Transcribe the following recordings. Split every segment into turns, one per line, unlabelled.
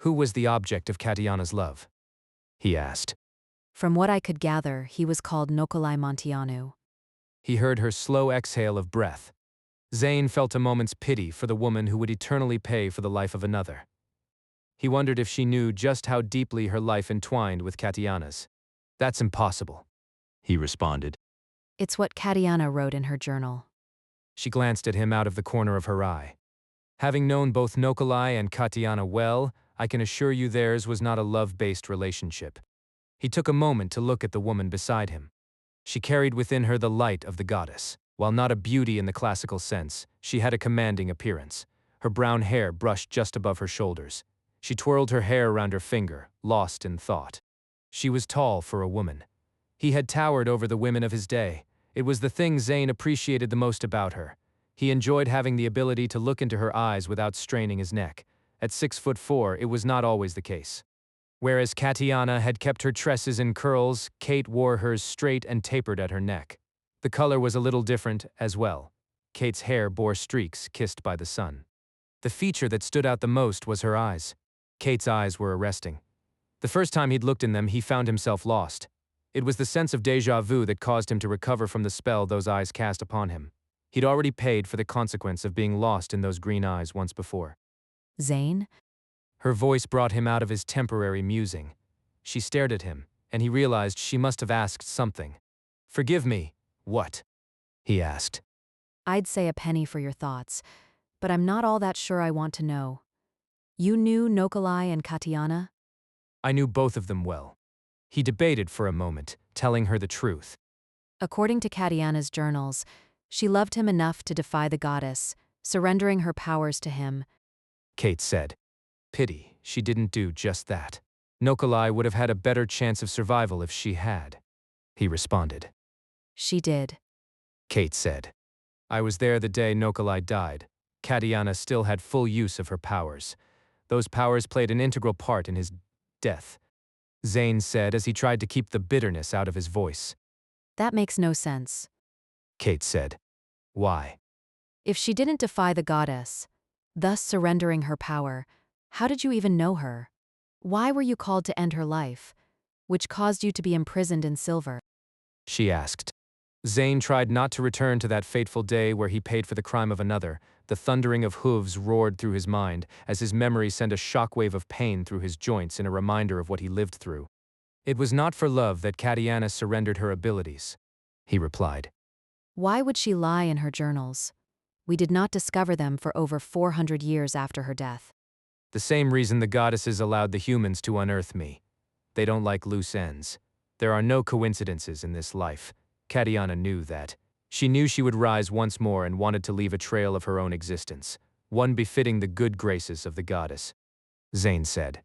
Who was the object of Katianna's love? He asked.
From what I could gather, he was called Nokolai Montianu.
He heard her slow exhale of breath. Zane felt a moment's pity for the woman who would eternally pay for the life of another. He wondered if she knew just how deeply her life entwined with Katianna's. That's impossible, he responded.
It's what Katianna wrote in her journal.
She glanced at him out of the corner of her eye. Having known both Nokolai and Katianna well, I can assure you theirs was not a love-based relationship. He took a moment to look at the woman beside him. She carried within her the light of the goddess. While not a beauty in the classical sense, she had a commanding appearance. Her brown hair brushed just above her shoulders. She twirled her hair around her finger, lost in thought. She was tall for a woman. He had towered over the women of his day. It was the thing Zane appreciated the most about her. He enjoyed having the ability to look into her eyes without straining his neck. At 6'4", it was not always the case. Whereas Katianna had kept her tresses in curls, Kate wore hers straight and tapered at her neck. The color was a little different as well. Kate's hair bore streaks kissed by the sun. The feature that stood out the most was her eyes. Kate's eyes were arresting. The first time he'd looked in them, he found himself lost. It was the sense of déjà vu that caused him to recover from the spell those eyes cast upon him. He'd already paid for the consequence of being lost in those green eyes once before.
Zane?
Her voice brought him out of his temporary musing. She stared at him, and he realized she must have asked something. "Forgive me, what?" he asked.
I'd say a penny for your thoughts, but I'm not all that sure I want to know. You knew Nokolai and Katianna?
I knew both of them well. He debated for a moment, telling her the truth.
According to Katianna's journals, she loved him enough to defy the goddess, surrendering her powers to him.
Kate said. Pity she didn't do just that. Nokolai would have had a better chance of survival if she had. He responded.
She did.
Kate said. I was there the day Nokolai died. Katianna still had full use of her powers. Those powers played an integral part in his death, Zane said as he tried to keep the bitterness out of his voice.
That makes no sense.
Kate said. Why?
If she didn't defy the goddess, thus surrendering her power, how did you even know her? Why were you called to end her life, which caused you to be imprisoned in silver?
She asked. Zane tried not to return to that fateful day where he paid for the crime of another. The thundering of hooves roared through his mind as his memory sent a shockwave of pain through his joints in a reminder of what he lived through. It was not for love that Katianna surrendered her abilities, he replied.
Why would she lie in her journals? We did not discover them for over 400 years after her death.
The same reason the goddesses allowed the humans to unearth me. They don't like loose ends. There are no coincidences in this life. Katianna knew that. She knew she would rise once more and wanted to leave a trail of her own existence, one befitting the good graces of the goddess. Zane said.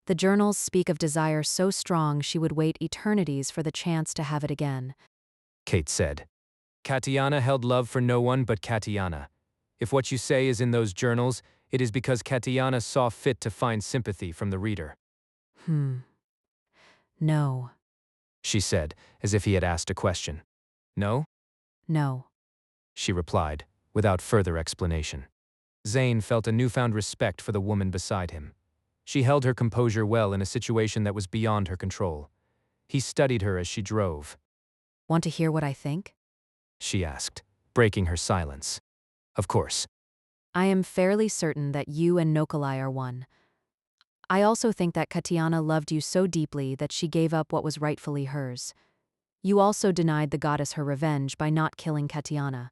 The journals speak of desire so strong she would wait eternities for the chance to have it again.
Kate said. Katianna held love for no one but Katianna. If what you say is in those journals, it is because Katianna saw fit to find sympathy from the reader.
No.
She said, as if he had asked a question. No?
No.
She replied, without further explanation. Zane felt a newfound respect for the woman beside him. She held her composure well in a situation that was beyond her control. He studied her as she drove.
Want to hear what I think?
She asked, breaking her silence. Of course.
I am fairly certain that you and Nokolai are one. I also think that Katianna loved you so deeply that she gave up what was rightfully hers. You also denied the goddess her revenge by not killing Katianna.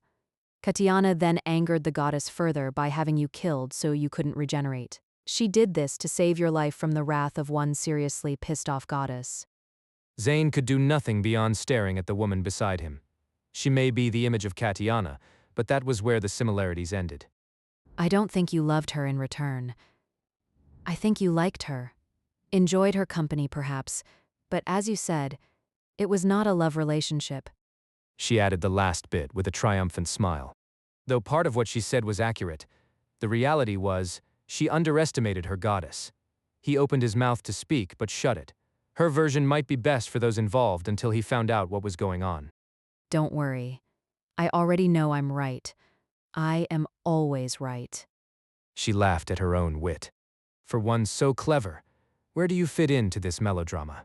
Katianna then angered the goddess further by having you killed so you couldn't regenerate. She did this to save your life from the wrath of one seriously pissed-off goddess.
Zane could do nothing beyond staring at the woman beside him. She may be the image of Katianna, but that was where the similarities ended.
I don't think you loved her in return. I think you liked her. Enjoyed her company, perhaps, but as you said, it was not a love relationship.
She added the last bit with a triumphant smile. Though part of what she said was accurate, the reality was, she underestimated her goddess. He opened his mouth to speak, but shut it. Her version might be best for those involved until he found out what was going on.
Don't worry. I already know I'm right. I am always right.
She laughed at her own wit. For one so clever, where do you fit into this melodrama?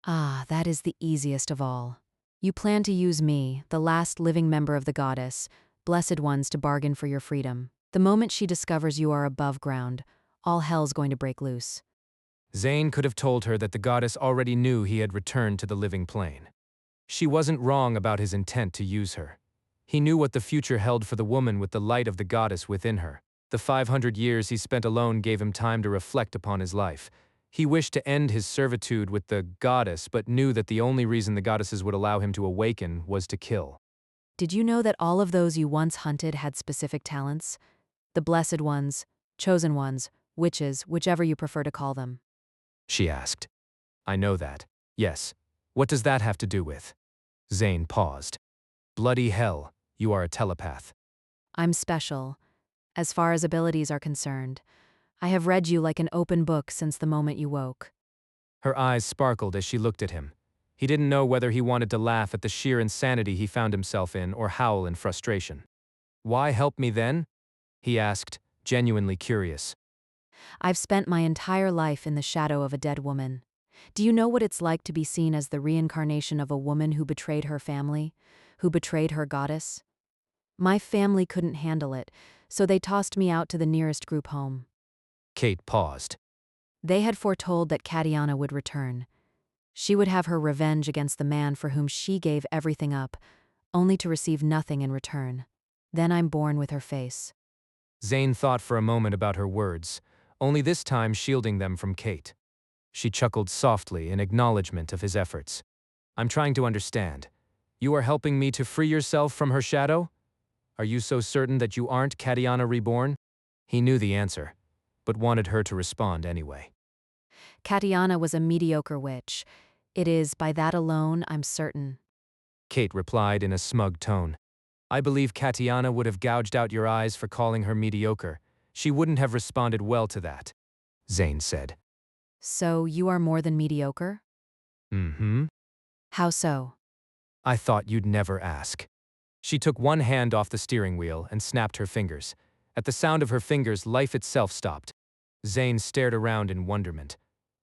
Ah, that is the easiest of all. You plan to use me, the last living member of the goddess, blessed ones, to bargain for your freedom. The moment she discovers you are above ground, all hell's going to break loose.
Zane could have told her that the goddess already knew he had returned to the living plane. She wasn't wrong about his intent to use her. He knew what the future held for the woman with the light of the goddess within her. The 500 years he spent alone gave him time to reflect upon his life. He wished to end his servitude with the goddess, but knew that the only reason the goddesses would allow him to awaken was to kill.
Did you know that all of those you once hunted had specific talents? The blessed ones, chosen ones, witches, whichever you prefer to call them.
She asked. I know that. Yes. What does that have to do with? Zane paused. Bloody hell, you are a telepath.
I'm special. As far as abilities are concerned, I have read you like an open book since the moment you woke.
Her eyes sparkled as she looked at him. He didn't know whether he wanted to laugh at the sheer insanity he found himself in or howl in frustration. Why help me then? He asked, genuinely curious.
I've spent my entire life in the shadow of a dead woman. Do you know what it's like to be seen as the reincarnation of a woman who betrayed her family, who betrayed her goddess? My family couldn't handle it, so they tossed me out to the nearest group home.
Kate paused.
They had foretold that Katianna would return. She would have her revenge against the man for whom she gave everything up, only to receive nothing in return. Then I'm born with her face.
Zane thought for a moment about her words, only this time shielding them from Kate. She chuckled softly in acknowledgement of his efforts. I'm trying to understand. You are helping me to free yourself from her shadow? Are you so certain that you aren't Katianna reborn? He knew the answer, but wanted her to respond anyway.
Katianna was a mediocre witch. It is, by that alone, I'm certain.
Kate replied in a smug tone. I believe Katianna would have gouged out your eyes for calling her mediocre. She wouldn't have responded well to that, Zane said.
So you are more than mediocre?
Mm-hmm.
How so?
I thought you'd never ask. She took one hand off the steering wheel and snapped her fingers. At the sound of her fingers, life itself stopped. Zane stared around in wonderment.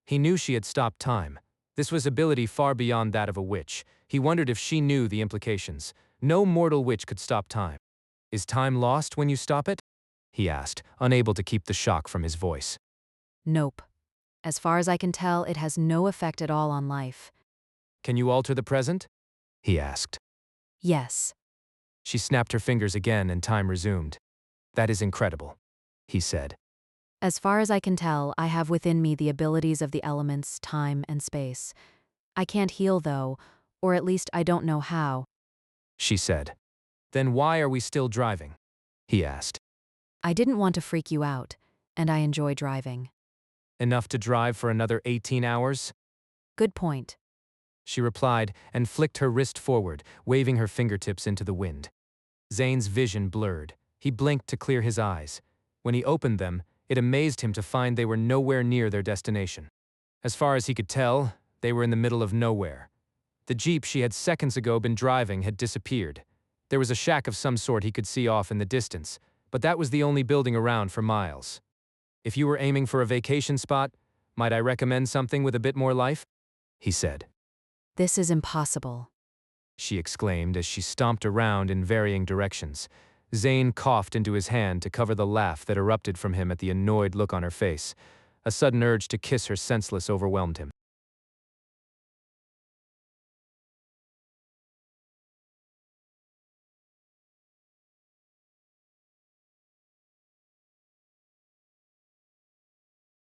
He knew she had stopped time. This was ability far beyond that of a witch. He wondered if she knew the implications. No mortal witch could stop time. Is time lost when you stop it? He asked, unable to keep the shock from his voice.
Nope. As far as I can tell, it has no effect at all on life.
Can you alter the present? He asked.
Yes.
She snapped her fingers again and time resumed. That is incredible, he said.
As far as I can tell, I have within me the abilities of the elements, time, and space. I can't heal, though, or at least I don't know how.
She said. Then why are we still driving? He asked.
I didn't want to freak you out, and I enjoy driving.
Enough to drive for another 18 hours?
Good point.
She replied and flicked her wrist forward, waving her fingertips into the wind. Zane's vision blurred. He blinked to clear his eyes. When he opened them, it amazed him to find they were nowhere near their destination. As far as he could tell, they were in the middle of nowhere. The jeep she had seconds ago been driving had disappeared. There was a shack of some sort he could see off in the distance, but that was the only building around for miles. If you were aiming for a vacation spot, might I recommend something with a bit more life? He said.
This is impossible.
She exclaimed as she stomped around in varying directions. Zane coughed into his hand to cover the laugh that erupted from him at the annoyed look on her face. A sudden urge to kiss her senseless overwhelmed him.